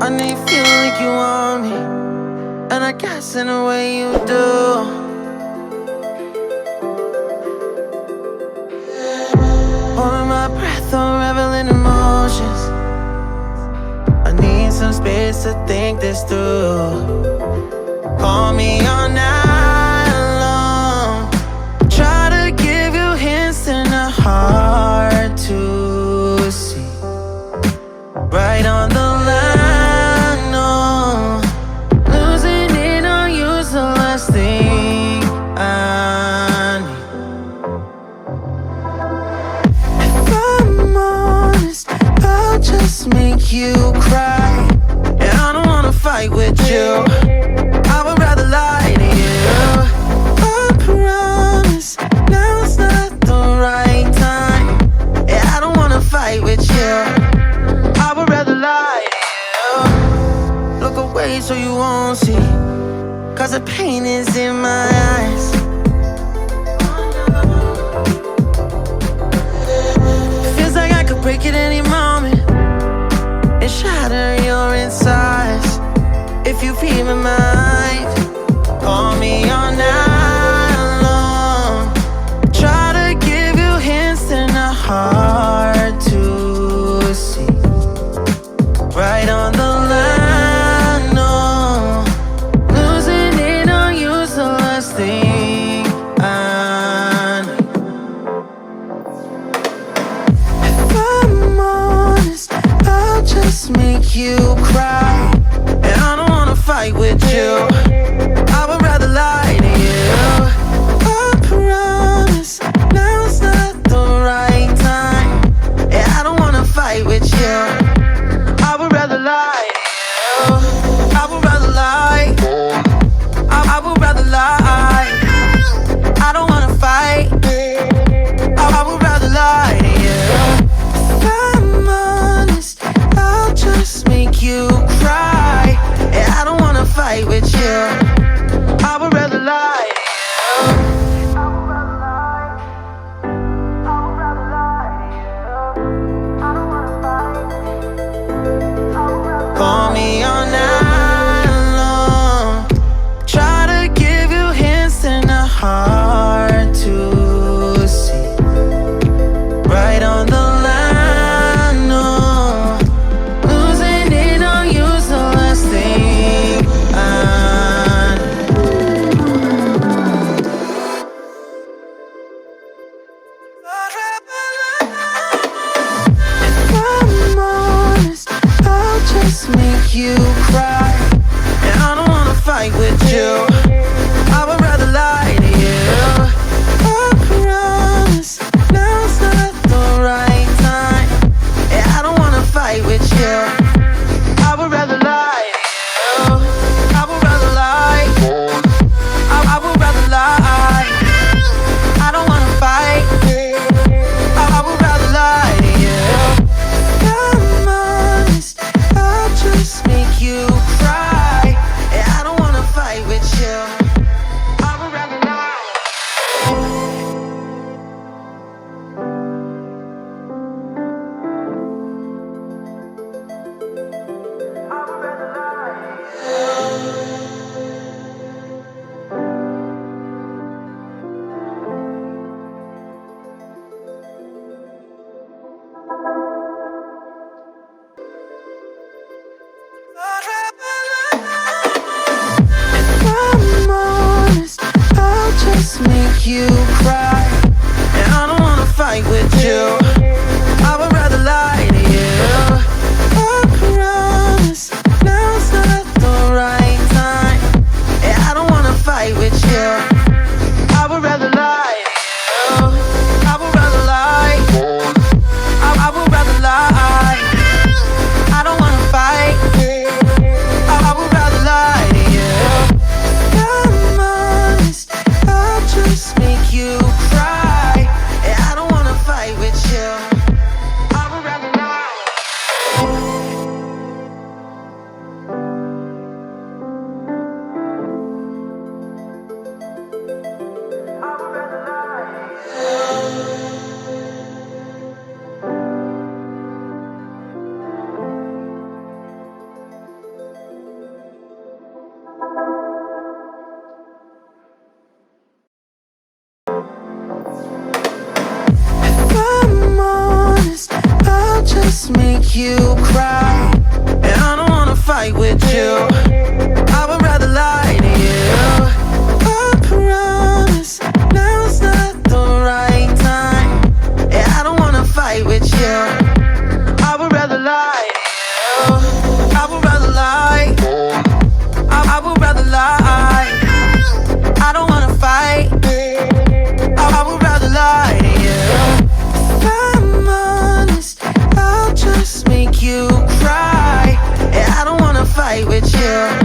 I know you feel like you want me, and I guess in a way you do. Holding my breath, unraveling emotions. I need some space to think this through. Call me all night long. Try to give you hints and a hard to see. Right on the line, no. Losing it on you's the last thing I need. If I'm honest, I'll just make you cry. And I don't wanna fight with you. I would rather lie to you. I promise now's not the right time. Yeah, I don't wanna fight with you. I would rather lie to you. Look away so you won't see, 'cause the pain is in my eyes. Feels like I could break at any moment and shatter your insides. If you feel my mind, call me all night long. Try to give you hints and a hard to see. Right on the line, no. Losing it on you's the last thing I need. If I'm honest, I'll just make you cry. And I don't wanna fight with you. I would rather lie to you. I promise now's not the right time. Yeah, I don't wanna fight with you. I would rather lie to you. I would rather lie. I would rather lie. I don't wanna fight. I would rather lie to you. If I'm honest, I'll just make you cry. Yeah, I don't wanna fight with you. I would rather lie to you. Call me all night long. Try to give you hints and a hard to see. Right on the line, no. Losing it on you's the last thing I need. If I'm honest, I'll just make you cry. And I don't wanna fight with you. I would rather lie to you. I promise now's not the right time. Yeah, I don't wanna fight with you. I would rather lie to you. I would rather lie. I would rather lie. I don't wanna fight. I would rather lie to you. I'm honest, I'll just make you cry. Yeah, I don't wanna fight with you. I would rather lie. I would rather lie to you. If I'm honest, I'll just make you cry. And I don't wanna fight with you. I would rather lie to you. I promise now's not the right time. Yeah, I don't wanna fight with you. I would rather lie to you. I would rather lie. I would rather lie. I don't wanna fight. I would rather lie to you. I'm honest, I'll just make you cry. Yeah, I don't wanna fight with you. make you cry, and I don't wanna fight with you. I would rather lie to you. I promise now's not the right time, and I don't wanna fight with you. I would rather lie to you. I would rather lie. I would rather lie. I don't wanna fight. I would rather lie to you. If I'm honest, I'll just make you cry, and I don't wanna fight with you.